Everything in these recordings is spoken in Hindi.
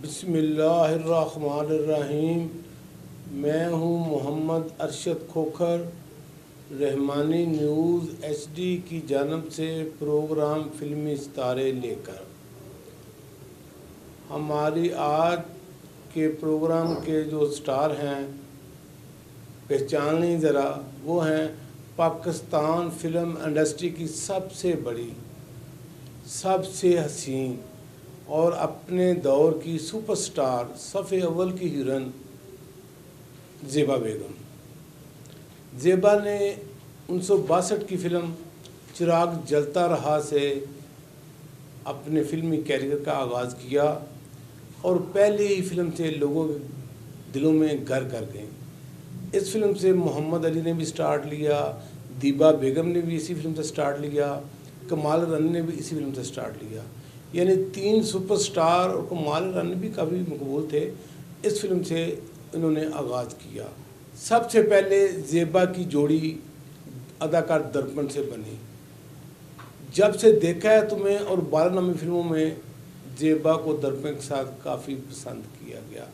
बिस्मिल्लाहिर्रहमानिर्रहीम। मैं हूँ मोहम्मद अरशद खोखर। रहमानी न्यूज़ HD की जानब से प्रोग्राम फिल्मी सितारे लेकर हमारी आज के प्रोग्राम के जो स्टार हैं, पहचान लें ज़रा, वो हैं पाकिस्तान फिल्म इंडस्ट्री की सबसे बड़ी, सबसे हसीन और अपने दौर की सुपरस्टार, सफ़े अव्वल की हीरोइन ज़ेबा बेगम। ज़ेबा ने 1962 की फ़िल्म चिराग जलता रहा से अपने फिल्मी कैरियर का आगाज़ किया और पहली ही फिल्म से लोगों के दिलों में घर कर गई। इस फिल्म से मोहम्मद अली ने भी स्टार्ट लिया, दीबा बेगम ने भी इसी फिल्म से स्टार्ट लिया, कमाल रन ने भी इसी फिल्म से स्टार्ट लिया। यानी 3 सुपरस्टार और कमाल रन भी काफ़ी मकबूल थे। इस फिल्म से इन्होंने आगाज़ किया। सबसे पहले ज़ेबा की जोड़ी अदाकार दर्पण से बनी। जब से देखा है तुम्हें और 12 नामी फिल्मों में ज़ेबा को दर्पण के साथ काफ़ी पसंद किया गया।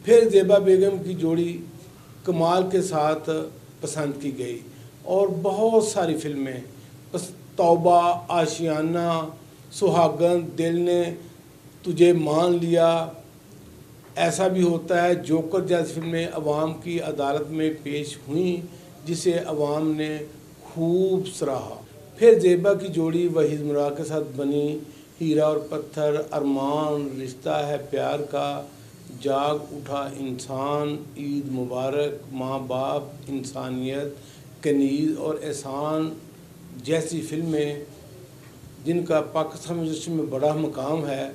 फिर ज़ेबा बेगम की जोड़ी कमाल के साथ पसंद की गई और बहुत सारी फिल्में, तौबा, आशियाना, सुहागन, दिल ने तुझे मान लिया, ऐसा भी होता है, जोकर जैसी फिल्में अवाम की अदालत में पेश हुई जिसे अवाम ने खूब सराहा। फिर ज़ेबा की जोड़ी वहीद मुराद के साथ बनी हीरा और पत्थर, अरमान, रिश्ता है प्यार का, जाग उठा इंसान, ईद मुबारक, माँ बाप, इंसानियत, कनीज़ और एहसान जैसी फिल्में जिनका पाकिस्तान इंडस्ट्री में बड़ा मकाम है,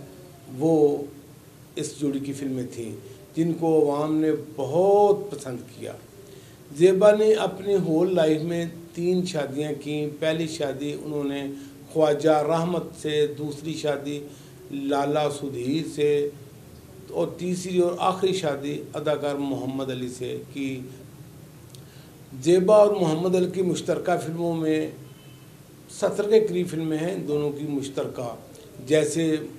वो इस जोड़ी की फिल्में थीं जिनको अवाम ने बहुत पसंद किया। ज़ेबा ने अपनी होल लाइफ में 3 शादियां की। पहली शादी उन्होंने ख्वाजा रहमत से, दूसरी शादी लाला सुधीर से और तीसरी और आखिरी शादी अदाकार मोहम्मद अली से की। ज़ेबा और मोहम्मद अली की मुश्तरका फिल्मों में 70 के करीब फिल्में हैं दोनों की मुश्तरका, जैसे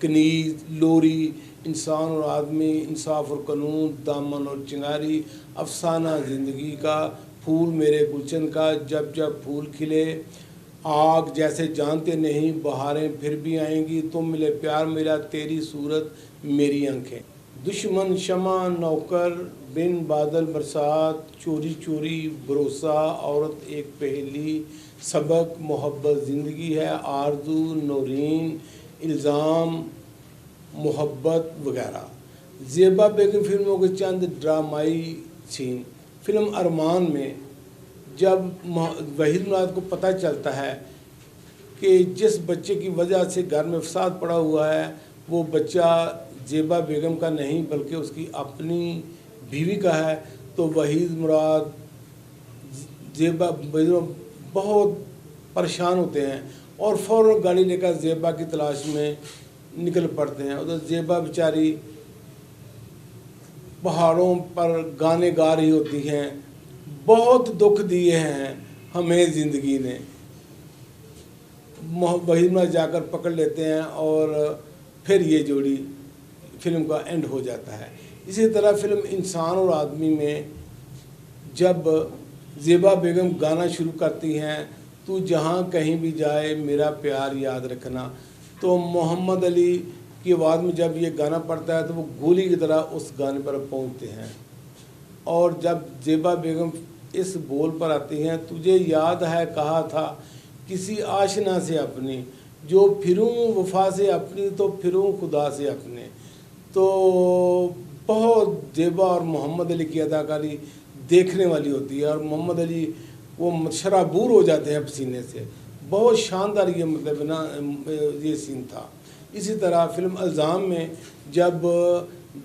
कनीज़, लोरी, इंसान और आदमी, इंसाफ और कानून, दामन और चिंगारी, अफसाना ज़िंदगी का, फूल मेरे गुलशन का, जब जब फूल खिले, आग, जैसे जानते नहीं, बहारें फिर भी आएंगी, तुम मिले प्यार मिला, तेरी सूरत मेरी आंखें, दुश्मन शमा, नौकर, बिन बादल बरसात, चोरी चोरी, भरोसा, औरत एक पहेली, सबक, मोहब्बत ज़िंदगी है, आरज़ू, नौरीन, इल्ज़ाम, मोहब्बत वगैरह। ज़ेबा बेगम फिल्मों के चंद ड्रामाई सीन। फिल्म अरमान में जब वहीद मुराद को पता चलता है कि जिस बच्चे की वजह से घर में फसाद पड़ा हुआ है वो बच्चा ज़ेबा बेगम का नहीं बल्कि उसकी अपनी बीवी का है, तो वहीद मुराद ज़ेबा बेगम बहुत परेशान होते हैं और फ़ौरन गाड़ी लेकर ज़ेबा की तलाश में निकल पड़ते हैं। उधर ज़ेबा बेचारी पहाड़ों पर गाने गा रही होती हैं, बहुत दुख दिए हैं हमें ज़िंदगी ने। वहीद मुराद जाकर पकड़ लेते हैं और फिर ये जोड़ी फिल्म का एंड हो जाता है। इसी तरह फिल्म इंसान और आदमी में जब ज़ेबा बेगम गाना शुरू करती हैं, तू जहाँ कहीं भी जाए मेरा प्यार याद रखना, तो मोहम्मद अली की आवाज़ में जब ये गाना पड़ता है तो वो गोली की तरह उस गाने पर पहुँचते हैं। और जब ज़ेबा बेगम इस बोल पर आती हैं, तुझे याद है कहा था किसी आशना से अपनी, जो फिरूं वफा से अपनी तो फिरूं खुदा से अपने, तो बहुत ज़ेबा और मोहम्मद अली की अदाकारी देखने वाली होती है और मोहम्मद अली वो शराबूर हो जाते हैं पसीने से। बहुत शानदार ये मतलब ना ये सीन था। इसी तरह फिल्म इल्ज़ाम में जब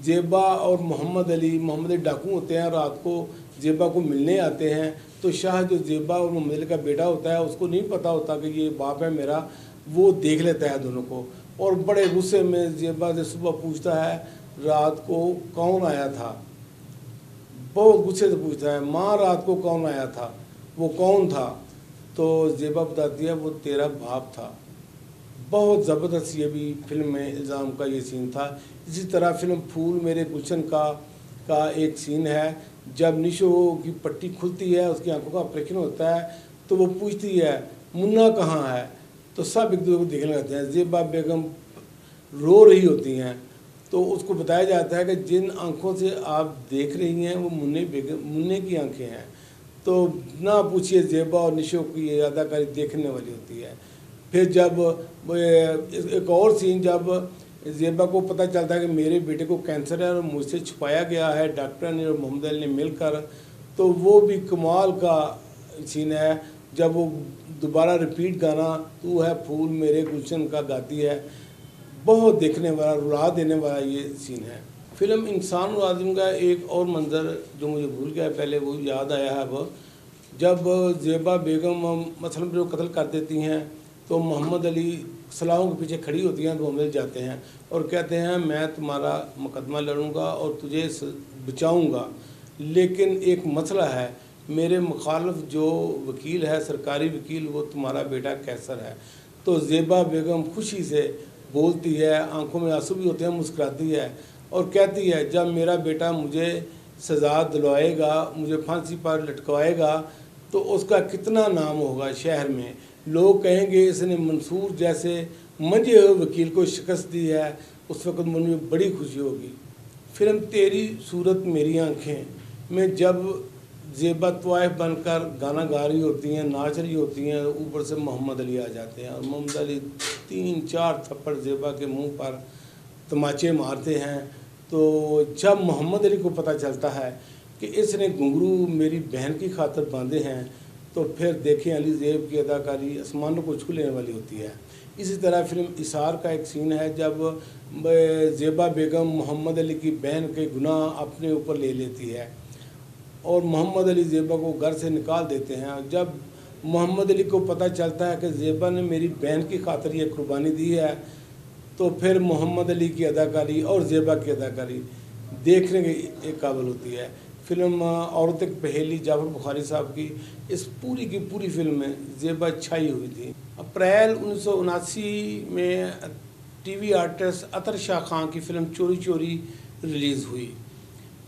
ज़ेबा और मोहम्मद अली डाकू होते हैं, रात को ज़ेबा को मिलने आते हैं, तो शाह जो ज़ेबा और मोहम्मद अली का बेटा होता है उसको नहीं पता होता कि ये बाप है मेरा, वो देख लेता है दोनों को और बड़े गुस्से में ज़ेबा से सुबह पूछता है रात को कौन आया था। बहुत गुस्से से पूछता है, माँ रात को कौन आया था, वो कौन था? तो ज़ेबा बताती है वो तेरा बाप था। बहुत ज़बरदस्त ये भी फिल्म में इल्ज़ाम का ये सीन था। इसी तरह फिल्म फूल मेरे गुलशन का एक सीन है, जब निशो की पट्टी खुलती है, उसकी आंखों का ऑपरेशन होता है, तो वो पूछती है मुन्ना कहाँ है, तो सब एक दूसरे को देखने लगते हैं। ज़ेबा बेगम रो रही होती हैं, तो उसको बताया जाता है कि जिन आंखों से आप देख रही हैं वो मुन्ने की आंखें हैं। तो ना पूछिए, ज़ेबा और निशो की ये अदाकारी देखने वाली होती है। फिर जब एक और सीन, जब ज़ेबा को पता चलता है कि मेरे बेटे को कैंसर है और मुझसे छुपाया गया है डॉक्टर ने और मोहम्मद अली ने मिलकर, तो वो भी कमाल का सीन है। जब वो दोबारा रिपीट गाना तू है फूल मेरे गुलशन का गाती है, बहुत देखने वाला, रुला देने वाला ये सीन है। फिल्म इंसान और आदमी का एक और मंज़र जो मुझे भूल गया पहले, वो याद आया है अब, जब ज़ेबा बेगम मसलन जो कत्ल कर देती हैं, तो मोहम्मद अली सलाहों के पीछे खड़ी होती हैं, तो मोहम्मद अली जाते हैं और कहते हैं मैं तुम्हारा मुकदमा लड़ूंगा और तुझे बचाऊंगा, लेकिन एक मसला है, मेरे मुखालिफ जो वकील है, सरकारी वकील, वो तुम्हारा बेटा कैसर है। तो ज़ेबा बेगम खुशी से बोलती है, आंखों में आंसू भी होते हैं, मुस्कुराती है और कहती है जब मेरा बेटा मुझे सज़ा दिलवाएगा, मुझे फांसी पर लटकवाएगा, तो उसका कितना नाम होगा शहर में। लोग कहेंगे इसने मंसूर जैसे मंझे हुए वकील को शिकस्त दी है, उस वक्त मन में बड़ी खुशी होगी। फिल्म तेरी सूरत मेरी आँखें में जब ज़ेबा तवाइफ बनकर गाना गा रही होती हैं, नाच रही होती हैं, ऊपर से मोहम्मद अली आ जाते हैं और मोहम्मद अली 3-4 थप्पड़ ज़ेबा के मुंह पर तमाचे मारते हैं। तो जब मोहम्मद अली को पता चलता है कि इसने घुंघरू मेरी बहन की खातिर बांधे हैं, तो फिर देखें अली ज़ेब की अदाकारी आसमानों को छू लेने वाली होती है। इसी तरह फिल्म इसार का एक सीन है, जब ज़ेबा बेगम मोहम्मद अली की बहन के गुनाह अपने ऊपर ले लेती है और मोहम्मद अली ज़ेबा को घर से निकाल देते हैं। जब मोहम्मद अली को पता चलता है कि ज़ेबा ने मेरी बहन की खातिर ये कुर्बानी दी है, तो फिर मोहम्मद अली की अदाकारी और ज़ेबा की अदाकारी देखने के एक काबिल होती है। फिल्म औरत की पहेली जाफर बुखारी साहब की, इस पूरी की पूरी फिल्म में ज़ेबा छाई हुई थी। अप्रैल 1979 में टीवी आर्टिस्ट अतर शाह खां की फिल्म चोरी चोरी रिलीज़ हुई,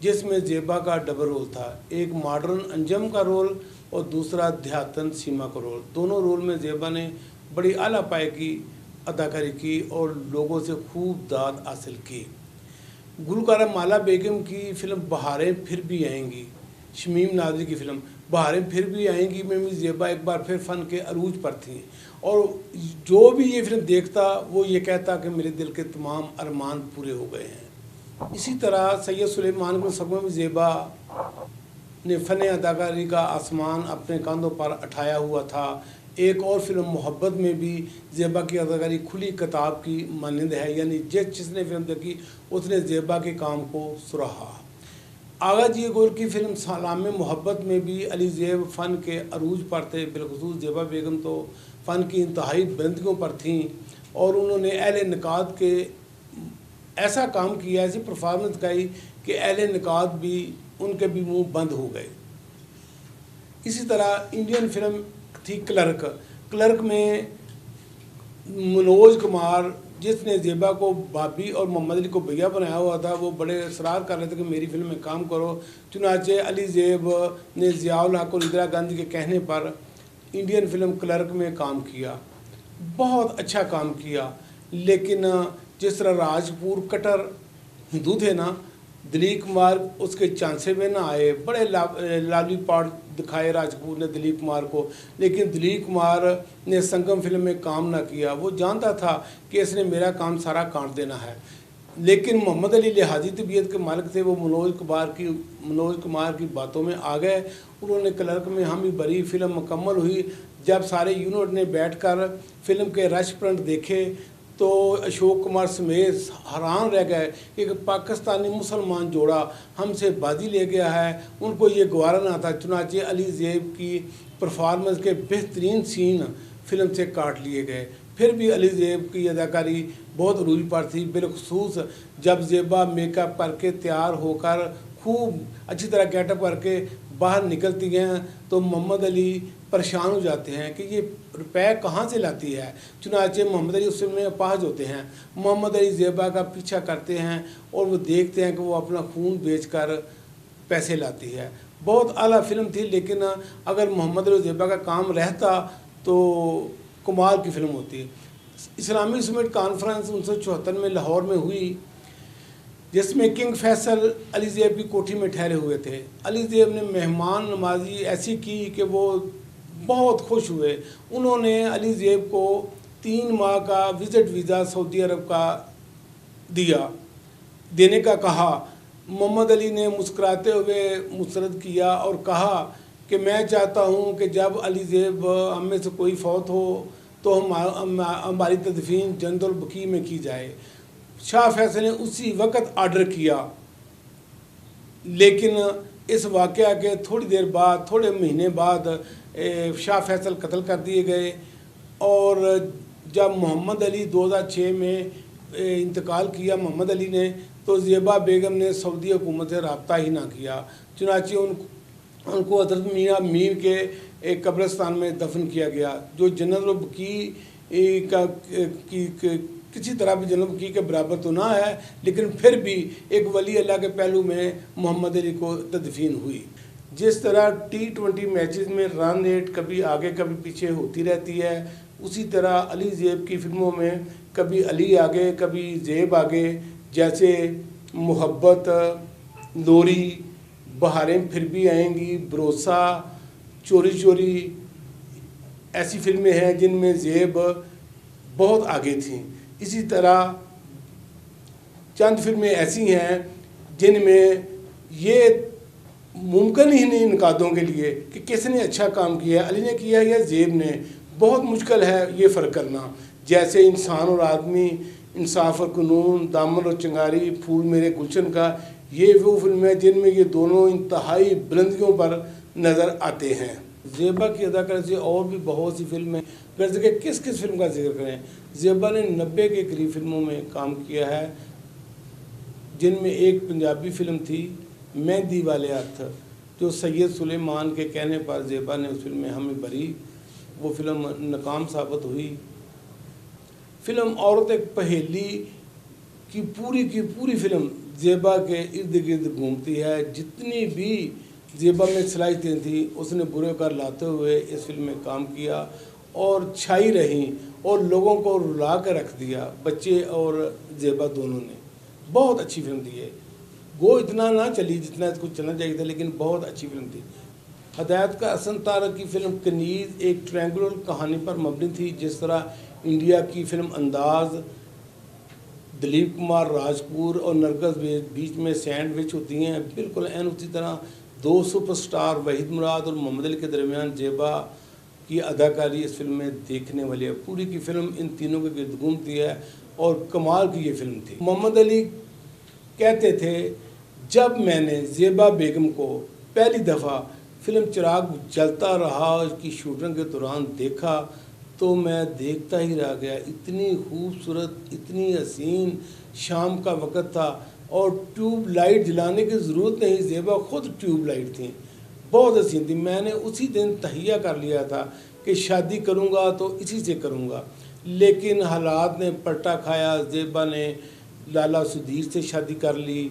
जिसमें ज़ेबा का डबल रोल था, एक मॉडर्न अंजम का रोल और दूसरा देहातन सीमा का रोल। दोनों रोल में ज़ेबा ने बड़ी आला पाए की अदाकारी की और लोगों से खूब दाद हासिल की। गुलकारा माला बेगम की फिल्म बहारें फिर भी आएंगी, शमीम नादरी की फिल्म बहारें फिर भी आएंगी में भी ज़ेबा एक बार फिर फ़न के अरूज पर थी और जो भी ये फिल्म देखता वो ये कहता कि मेरे दिल के तमाम अरमान पूरे हो गए हैं। इसी तरह सैयद सुलेमान के सगों में ज़ेबा ने फ़न अदाकारी का आसमान अपने कंधों पर उठाया हुआ था। एक और फिल्म मोहब्बत में भी ज़ेबा की अदाकारी खुली किताब की मानंद है, यानी जिसने फिल्म देखी उसने ज़ेबा के काम को सराहा। आगा जी गोल की फिल्म सलाम मोहब्बत में भी अली ज़ेब फ़न के अरूज पर थे, बिलखुसूस ज़ेबा बेगम तो फ़न की इंतहाई बुलंदियों पर थीं और उन्होंने अहले निकात के ऐसा काम किया, ऐसी परफॉर्मेंस दिखाई कि अहले निकात भी उनके भी मुंह बंद हो गए। इसी तरह इंडियन फिल्म थी क्लर्क में मनोज कुमार, जिसने ज़ेबा को भाभी और मोहम्मद अली को भैया बनाया हुआ था, वो बड़े इसरार कर रहे थे कि मेरी फिल्म में काम करो। चुनाचे अली ज़ेब ने ज़ियाउल हक और इंदिरा गांधी के कहने पर इंडियन फिल्म क्लर्क में काम किया, बहुत अच्छा काम किया। लेकिन जिस तरह राज कपूर कट्टर हिंदू थे ना, दिलीप कुमार उसके चांसे में ना आए, बड़े लाली पार्ट दिखाए राज कपूर ने दिलीप कुमार को, लेकिन दिलीप कुमार ने संगम फिल्म में काम ना किया। वो जानता था कि इसने मेरा काम सारा काट देना है, लेकिन मोहम्मद अली लिहाजी तबीयत के मालिक थे, वो मनोज कुमार की बातों में आ गए। उन्होंने क्लर्क में हम ही बरी फिल्म मुकम्मल हुई। जब सारे यूनिट ने बैठकर फिल्म के रश प्रिंट देखे तो अशोक कुमार समेत हैरान रह गए कि पाकिस्तानी मुसलमान जोड़ा हमसे बाजी ले गया है, उनको ये गवारा ना था। चुनाचे अली ज़ेब की परफॉर्मेंस के बेहतरीन सीन फिल्म से काट लिए गए। फिर भी अली ज़ेब की अदाकारी बहुत अरूज पर थी, बिलखुसूस जब ज़ेबा मेकअप करके तैयार होकर खूब अच्छी तरह गेटअप करके बाहर निकलती हैं तो मोहम्मद अली परेशान हो जाते हैं कि ये रुपए कहाँ से लाती है। चुनाचे मोहम्मद अली उस फिल्म में अपाहज होते हैं। मोहम्मद अली ज़ेबा का पीछा करते हैं और वो देखते हैं कि वो अपना खून बेचकर पैसे लाती है। बहुत आला फिल्म थी, लेकिन अगर मोहम्मद अली ज़ेबा का काम रहता तो कमाल की फ़िल्म होती। इस्लामी समिट कॉन्फ्रेंस 1974 में लाहौर में हुई, जिसमें किंग फैसल अली ज़ेब की कोठी में ठहरे हुए थे। अली ज़ेब ने मेहमान नवाजी ऐसी की कि वो बहुत खुश हुए। उन्होंने अली ज़ेब को 3 माह का विज़िट वीज़ा सऊदी अरब का देने का कहा। मोहम्मद अली ने मुस्कुराते हुए मुस्तरद किया और कहा कि मैं चाहता हूँ कि जब अली ज़ेब हम में से कोई फौत हो तो हमारी तदफीन जन्नतुल बकी में की जाए। शाह फैसल ने उसी वक्त आर्डर किया, लेकिन इस वाक़या के थोड़े महीने बाद शाह फैसल कत्ल कर दिए गए। और जब मोहम्मद अली 2006 में इंतकाल किया मोहम्मद अली ने, तो ज़ेबा बेगम ने सऊदी हुकूमत से रब्ता ही ना किया। चुनांचे उनको हज़रत मियाँ मीर के एक कब्रिस्तान में दफन किया गया, जो जन्नतुल बकी का किसी तरह भी जन्नतुल बकी के बराबर तो ना है, लेकिन फिर भी एक वली अल्लाह के पहलू में मोहम्मद अली को तदफीन हुई। जिस तरह T20 मैचेस में रन रेट कभी आगे कभी पीछे होती रहती है, उसी तरह अली ज़ेब की फ़िल्मों में कभी अली आगे कभी ज़ेब आगे, जैसे मोहब्बत, लोरी, बहारें फिर भी आएंगी, भरोसा, चोरी चोरी, ऐसी फिल्में हैं जिनमें ज़ेब बहुत आगे थीं। इसी तरह चंद फिल्में ऐसी हैं जिनमें ये मुमकिन ही नहीं इनकादों के लिए कि किसने अच्छा काम किया है, अली ने किया या ज़ेब ने। बहुत मुश्किल है ये फ़र्क करना। जैसे इंसान और आदमी, इंसाफ और कानून, दामन और चिंगारी, फूल मेरे गुलशन का, ये वो फिल्में हैं जिनमें ये दोनों इंतहाई बुलंदियों पर नज़र आते हैं। ज़ेबा की अदाकारी से और भी बहुत सी फिल्में, गर्ज के किस फिल्म का जिक्र करें। ज़ेबा ने 90 के करीब फिल्मों में काम किया है, जिनमें एक पंजाबी फिल्म थी मेहंदी वाले हथ, जो सैयद सुलेमान के कहने पर ज़ेबा ने उस फिल्म में हमें भरी। वो फिल्म नाकाम साबित हुई। फिल्म औरत एक पहेली की पूरी फिल्म ज़ेबा के इर्द गिर्द घूमती है। जितनी भी ज़ेबा में सलाहियतें थी उसने बुरे कर लाते हुए इस फिल्म में काम किया और छाई रही और लोगों को रुला कर रख दिया। बच्चे और ज़ेबा दोनों ने बहुत अच्छी फिल्म दी है। वो इतना ना चली जितना इसको चलना चाहिए था, लेकिन बहुत अच्छी फिल्म थी। हदायत का हसन तारक की फिल्म कनीज़ एक ट्रायंगुलर कहानी पर मबनी थी। जिस तरह इंडिया की फिल्म अंदाज़, दिलीप कुमार, राजपूर और नरगिस बीच में सैंडविच होती हैं, बिल्कुल एन उसी तरह दो सुपरस्टार वहीद मुराद और मोहम्मद अली के दरमियान ज़ेबा की अदाकारी इस फिल्म में देखने वाली है। पूरी की फिल्म इन तीनों के गिर्द घूमती है और कमाल की ये फिल्म थी। मोहम्मद अली कहते थे, जब मैंने ज़ेबा बेगम को पहली दफ़ा फिल्म चिराग जलता रहा की शूटिंग के दौरान देखा तो मैं देखता ही रह गया। इतनी खूबसूरत, इतनी हसीन, शाम का वक़्त था और ट्यूब लाइट जलाने की ज़रूरत नहीं, ज़ेबा ख़ुद ट्यूब लाइट थी, बहुत हसीन थी। मैंने उसी दिन तहिया कर लिया था कि शादी करूँगा तो इसी से करूँगा, लेकिन हालात ने पलटा खाया। ज़ेबा ने लाला सुधीर से शादी कर ली,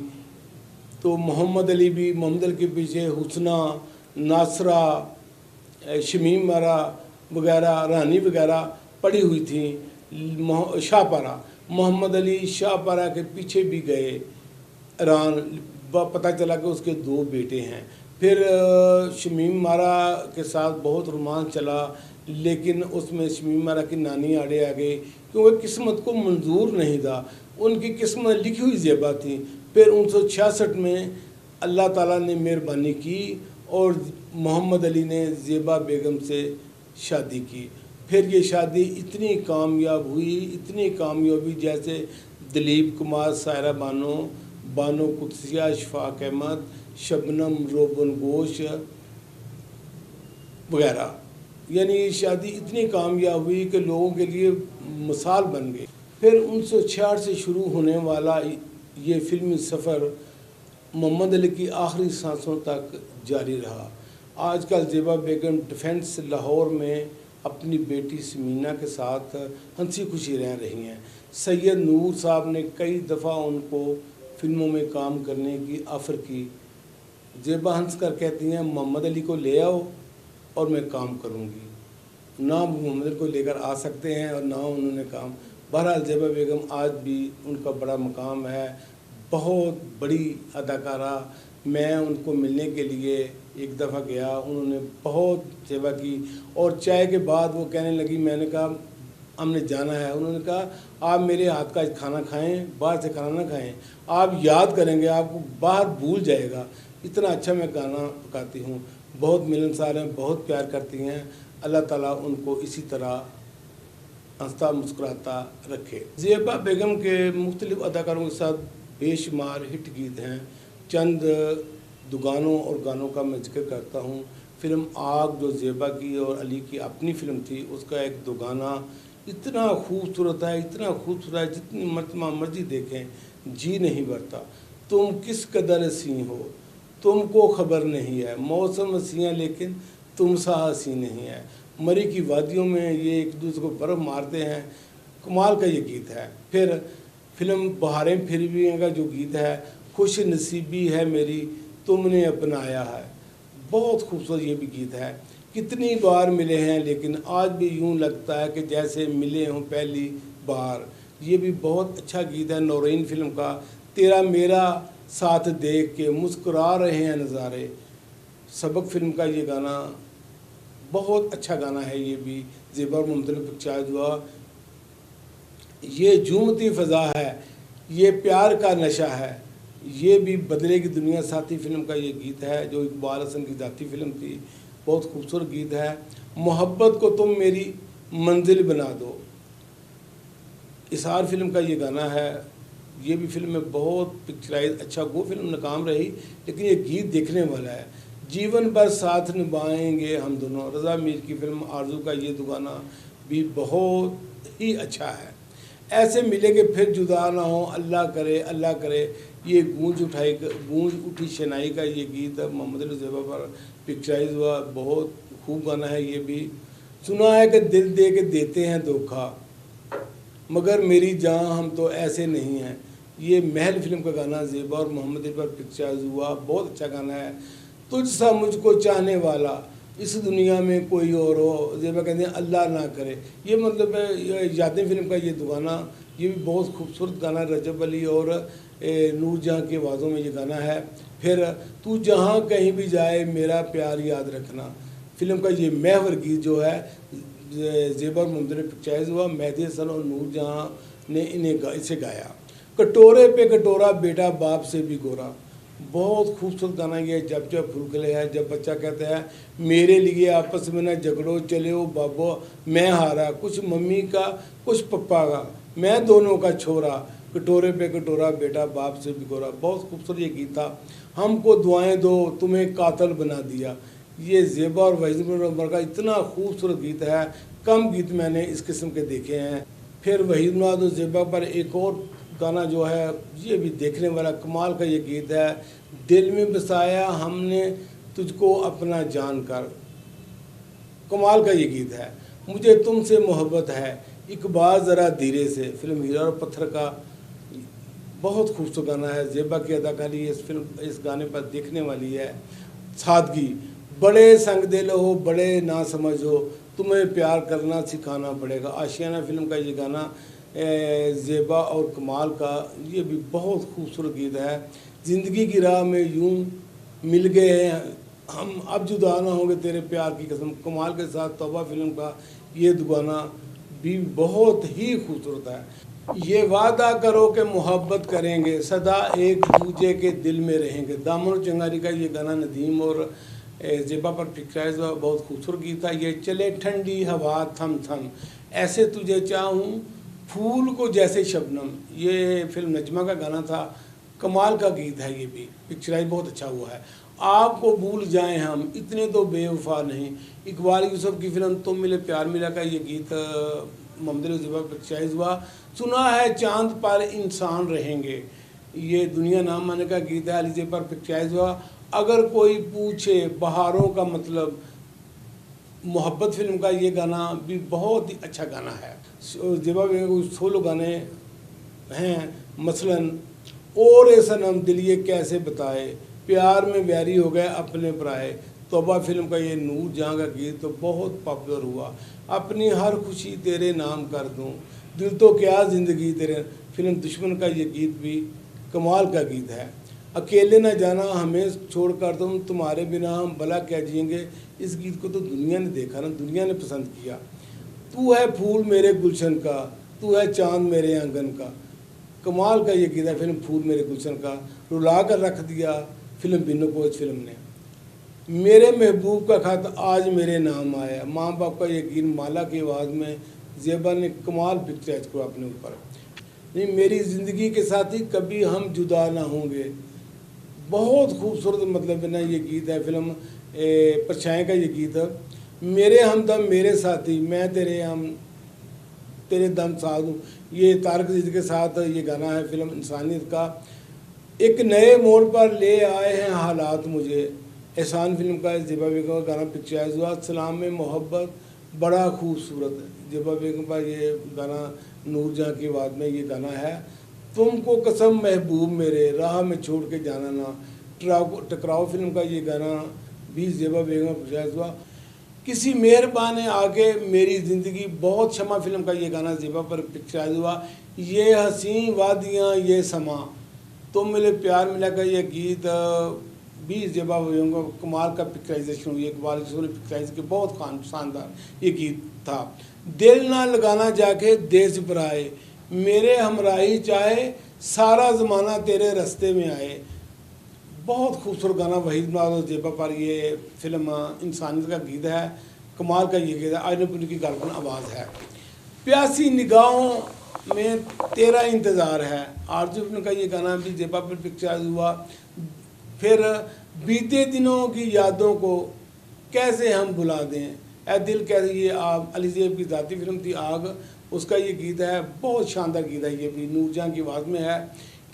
तो मोहम्मद अली भी मोहम्मद अली के पीछे हुस्ना, नासरा, शमीम मारा वगैरह, रानी वगैरह पड़ी हुई थी। शाहपारा, मोहम्मद अली शाहपारा के पीछे भी गए ईरान, पता चला कि उसके 2 बेटे हैं। फिर शमीम मारा के साथ बहुत रोमांस चला, लेकिन उसमें शमीम मारा की नानी आड़े आ गई क्योंकि किस्मत को मंजूर नहीं था। उनकी किस्मत लिखी हुई ज़ेबा थी। फिर 1966 में अल्लाह ताला ने मेहरबानी की और मोहम्मद अली ने ज़ेबा बेगम से शादी की। फिर ये शादी इतनी कामयाब हुई, इतनी कामयाब हुई, जैसे दिलीप कुमार, सायरा बानो, बानो कुदसिया, इशफाक अहमद, शबनम रोबन गोश वगैरह। यानी ये शादी इतनी कामयाब हुई कि लोगों के लिए मिसाल बन गई। फिर 1966 से शुरू होने वाला ये फिल्मी सफ़र मोहम्मद अली की आखिरी सांसों तक जारी रहा। आजकल ज़ेबा बेगम डिफेंस लाहौर में अपनी बेटी समीना के साथ हंसी खुशी रह रही हैं। सैयद नूर साहब ने कई दफ़ा उनको फिल्मों में काम करने की ऑफ़र की। ज़ेबा हंस कर कहती हैं मोहम्मद अली को ले आओ और मैं काम करूँगी। ना मोहम्मद अली को लेकर आ सकते हैं और ना उन्होंने काम। बहरहाल ज़ेबा बेगम आज भी उनका बड़ा मकाम है, बहुत बड़ी अदाकारा। मैं उनको मिलने के लिए एक दफ़ा गया, उन्होंने बहुत सेवा की और चाय के बाद वो कहने लगी, मैंने कहा हमने जाना है, उन्होंने कहा आप मेरे हाथ का खाना खाएं, बाहर से खाना ना खाएं, आप याद करेंगे, आपको बाहर भूल जाएगा, इतना अच्छा मैं खाना पकाती हूँ। बहुत मिलनसार हैं, बहुत प्यार करती हैं। अल्लाह ताला उनको इसी तरह हंसता मुस्कुराता रखे। ज़ेबा बेगम के मुख्तलिफ़ अदाकारों के साथ बेशुमार हिट गीत हैं। चंद दुगानों और गानों का मैं जिक्र करता हूँ। फ़िल्म आग जो ज़ेबा की और अली की अपनी फ़िल्म थी, उसका एक दो गाना इतना खूबसूरत है, इतना खूबसूरत है, जितनी मरतबा मर्जी देखें जी नहीं भरता। तुम किस कदर हसीं हो, तुमको खबर नहीं है, मौसम हसीं है लेकिन तुम सा हसीं नहीं है। मरी की वादियों में ये एक दूसरे को बर्फ़ मारते हैं, कमाल का ये गीत है। फिर फिल्म बहारें फिर भी हैं का जो गीत है, खुश नसीबी है मेरी तुमने अपनाया है, बहुत खूबसूरत ये भी गीत है। कितनी बार मिले हैं लेकिन आज भी यूं लगता है कि जैसे मिले हों पहली बार, ये भी बहुत अच्छा गीत है। नौरीन फिल्म का तेरा मेरा साथ देख के मुस्कुरा रहे हैं नज़ारे, सबक फिल्म का ये गाना बहुत अच्छा गाना है। ये भी ज़ेबा और मोहम्मद अली पिक्चर्स हुआ। ये झूमती फ़ज़ा है, ये प्यार का नशा है, ये भी बदलेगी दुनिया साथी फिल्म का ये गीत है जो इकबाल हसन की ज़ाती फिल्म थी, बहुत खूबसूरत गीत है। मोहब्बत को तुम मेरी मंजिल बना दो, इसार फिल्म का ये गाना है। ये भी फिल्म में बहुत पिक्चराइज अच्छा, वो फिल्म नाकाम रही लेकिन ये गीत देखने वाला है। जीवन भर साथ निभाएंगे हम दोनों, रज़ा मीर की फिल्म आरज़ू का ये दो गाना भी बहुत ही अच्छा है। ऐसे मिलेंगे फिर जुदा ना हो, अल्लाह करे, ये गूंज उठी शनाई का ये गीत मोहम्मद अली ज़ेबा पर पिक्चराइज हुआ, बहुत खूब गाना है। ये भी सुना है कि दिल दे के देते हैं धोखा, मगर मेरी जान हम तो ऐसे नहीं हैं। ये महल फिल्म का गाना ज़ेबा और मोहम्मद अली पर पिक्चराइज हुआ, बहुत अच्छा गाना है। तुझ सा मुझको चाहने वाला इस दुनिया में कोई और हो, ज़ेबा कहते हैं अल्लाह ना करे, ये मतलब है यादें फिल्म का ये गाना, ये भी बहुत खूबसूरत गाना, रजब अली और नूर जहाँ की आवाज़ों में ये गाना है। फिर तू जहाँ कहीं भी जाए मेरा प्यार याद रखना फिल्म का ये महवर गीत जो है ज़ेबा और मोहम्मद अली पिक्चराइज हुआ। मेहदी हसन और नूर जहाँ ने इसे गाया। कटोरे पे कटोरा बेटा बाप से भी गोरा, बहुत खूबसूरत गाना ये। जब जब फूल खिले है, जब बच्चा कहता है मेरे लिए आपस में न झगड़ो चले ओ बाबो, मैं हारा, कुछ मम्मी का कुछ पप्पा का, मैं दोनों का छोरा, कटोरे पे कटोरा बेटा बाप से भी गोरा, बहुत खूबसूरत ये गीत था। हमको दुआएं दो तुम्हें कातल बना दिया, ये ज़ेबा और वहीद नूर का इतना खूबसूरत गीत है, कम गीत मैंने इस किस्म के देखे हैं। फिर वहीद नूर और ज़ेबा पर एक और गाना जो है ये भी देखने वाला कमाल का ये गीत है, दिल में बसाया हमने तुझको अपना जानकर, कमाल का ये गीत है। मुझे तुमसे मोहब्बत है एक बार ज़रा धीरे से, फिल्म हीरा और पत्थर का बहुत खूबसूरत गाना है। ज़ेबा की अदाकारी इस गाने पर देखने वाली है। सादगी, बड़े संग दिल हो बड़े ना समझ हो, तुम्हें प्यार करना सिखाना पड़ेगा, आशियाना फिल्म का ये गाना ज़ेबा और कमाल का, ये भी बहुत खूबसूरत गीत है। ज़िंदगी की राह में यूं मिल गए हैं हम, अब जुदा ना होंगे तेरे प्यार की कसम, कमाल के साथ तौबा फिल्म का ये गाना भी बहुत ही खूबसूरत है। ये वादा करो कि मोहब्बत करेंगे सदा एक दूजे के दिल में रहेंगे, दामन चिंगारी का ये गाना नदीम और ज़ेबा पर पिक्चराइज हुआ, बहुत खूबसूरत गीत था। ये चले ठंडी हवा थम थम, ऐसे तुझे चाहूँ फूल को जैसे शबनम, ये फिल्म नजमा का गाना था, कमाल का गीत है। ये भी पिक्चराइज बहुत अच्छा हुआ है। आपको भूल जाएं हम इतने तो बेवफा नहीं, इकबाल यूसुफ की फिल्म तुम मिले प्यार मिला का ये गीत मोहम्मद अली ज़ेबा पिक्चराइज हुआ। सुना है चांद पर इंसान रहेंगे, ये दुनिया नाम माने का गीत है, अली ज़ेबा पर पिक्चराइज हुआ। अगर कोई पूछे बहारों का मतलब, मोहब्बत फिल्म का ये गाना भी बहुत ही अच्छा गाना है। जेबा बेगम के 16 गाने हैं, मसलन और ए सनम दिल ये कैसे बताए, प्यार में वैरी हो गए अपने पराए, तौबा फिल्म का ये नूर जहाँ का गीत तो बहुत पॉपुलर हुआ। अपनी हर खुशी तेरे नाम कर दूँ, दिल तो क्या ज़िंदगी तेरे, फिल्म दुश्मन का ये गीत भी कमाल का गीत है। अकेले न जाना हमें छोड़ कर तुम, तुम्हारे बिना हम भला क्या जिएंगे, इस गीत को तो दुनिया ने देखा ना, दुनिया ने पसंद किया। तू है फूल मेरे गुलशन का, तू है चांद मेरे आंगन का, कमाल का ये गीत है फिल्म फूल मेरे गुलशन का। रुला कर रख दिया फिल्म बिन्नो कोच फिल्म ने। मेरे महबूब का खत आज मेरे नाम आया, माँ बाप का ये गीत माला की आवाज़ में जेबा ने कमाल पिक्चराइज किया अपने ऊपर। नहीं मेरी ज़िंदगी के साथी कभी हम जुदा ना होंगे, बहुत खूबसूरत मतलब ना ये गीत है। फिल्म परछाएं का ये गीत है। मेरे हमदम मेरे साथी मैं तेरे दम साथ हूँ, ये तारक अजीज के साथ ये गाना है फिल्म इंसानियत का। एक नए मोड़ पर ले आए हैं हालात मुझे, एहसान फिल्म का जेबा बेगम का गाना पिक्चराइज हुआ। सलाम में मोहब्बत बड़ा खूबसूरत है, जेबा बेगम का ये गाना नूर जहाँ की आवाज़ में ये गाना है। तुमको कसम महबूब मेरे राह में छोड़ के जाना ना, टकराव फिल्म का ये गाना भी जेबा बेगम पिक्चराइज हुआ। किसी मेहरबान ने आके मेरी ज़िंदगी बहुत क्षमा फिल्म का ये गाना जेबा पर पिक्चराइज हुआ। ये हसी वादियाँ ये समा तो मिले प्यार मिला का ये गीत भी जेबा बेगम का कमाल का पिक्चराइजेशन हुई। इकबाल ने पिक्चराइज के बहुत शानदार ये गीत था। दिल ना लगाना जाके देश पर आए, मेरे हमराही चाहे सारा ज़माना तेरे रास्ते में आए, बहुत खूबसूरत गाना वहीद नवाज़ जेबा पर ये फिल्म इंसानियत का गीत है। कमाल का ये गीत है, आयनपुरी की गालपन आवाज़ है। प्यासी निगाहों में तेरा इंतज़ार है, आरज़ू फिल्म का ये गाना भी जेबा पर पिक्चराइज हुआ। फिर बीते दिनों की यादों को कैसे हम भुला दें, ए दिल कैसे, ये अली ज़ेब की ज़ाती फिल्म थी आग, उसका ये गीत है, बहुत शानदार गीत है। ये भी नूरजहां की आवाज़ में है।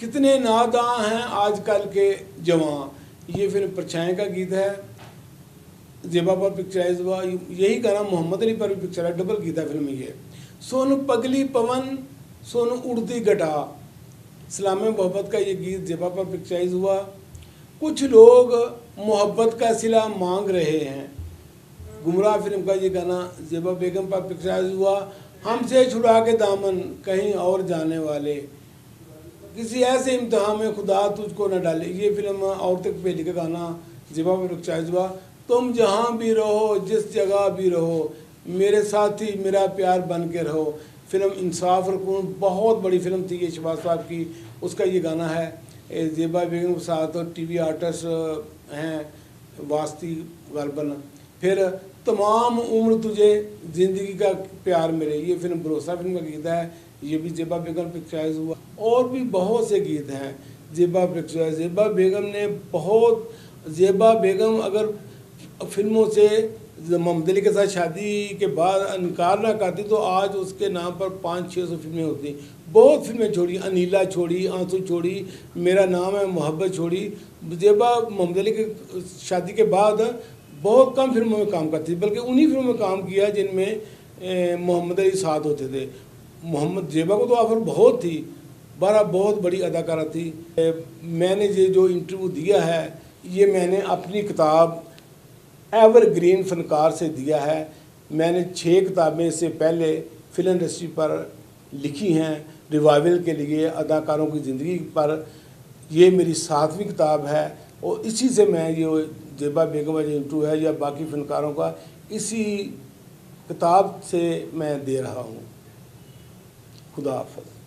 कितने नादां हैं आजकल के जवान, ये फिल्म परछाएं का गीत है, जेबा पर पिक्चराइज हुआ। यही गाना मोहम्मद अली पर भी पिक्चराइज, डबल गीत है फिल्म में ये। सोनू पगली पवन सोनू उड़ती घटा, सलाम मोहब्बत का ये गीत जेबा पर पिक्चराइज हुआ। कुछ लोग मोहब्बत का सिला मांग रहे हैं, गुमराह फिल्म का ये गाना जेबा बेगम पर पिक्चराइज हुआ। हमसे छुड़ा के दामन कहीं और जाने वाले, किसी ऐसे इम्तिहान में खुदा तुझको न डाले, ये फिल्म औरत पहली का गाना जेबा पर पिक्चराइज हुआ। तुम जहाँ भी रहो जिस जगह भी रहो, मेरे साथी मेरा प्यार बन के रहो, फिल्म इंसाफ और खून बहुत बड़ी फिल्म थी ये शहबाज साहब की, उसका ये गाना है। जेबा बेगम के साथ टीवी आर्टिस्ट हैं वास्ती गालबन। फिर तमाम उम्र तुझे ज़िंदगी का प्यार मिले, ये फिल्म भरोसा फिल्म का गीत है, ये भी जेबा बेगम पिक्चराइज हुआ। और भी बहुत से गीत हैं जेबा पिक्चराइज। जेबा बेगम ने बहुत, जेबा बेगम अगर फिल्मों से मोहम्मद अली के साथ शादी के बाद इनकार ना करती तो आज उसके नाम पर 500-600 फिल्में होती। बहुत फिल्में छोड़ी, अनीला छोड़ी, आंसू छोड़ी, मेरा नाम है मोहब्बत छोड़ी। जेबा मोहम्मद अली के शादी के बाद बहुत कम फिल्मों में काम करती, बल्कि उन्हीं फिल्मों में काम किया जिनमें मोहम्मद अली साथ होते थे। मोहम्मद जेबा को तो ऑफर बहुत थी, बहुत बड़ी अदाकारा थी। मैंने ये जो इंटरव्यू दिया है ये मैंने अपनी किताब एवरग्रीन फनकार से दिया है। मैंने 6 किताबें इससे पहले फिल्म इंडस्ट्री पर लिखी हैं, रिवाइवल के लिए, अदाकारों की ज़िंदगी पर। ये मेरी 7वीं किताब है और इसी से मैं ये जेबा बेगम का जो इंटरव्यू है या बाकी फनकारों का, इसी किताब से मैं दे रहा हूँ। खुदा हाफ़िज़।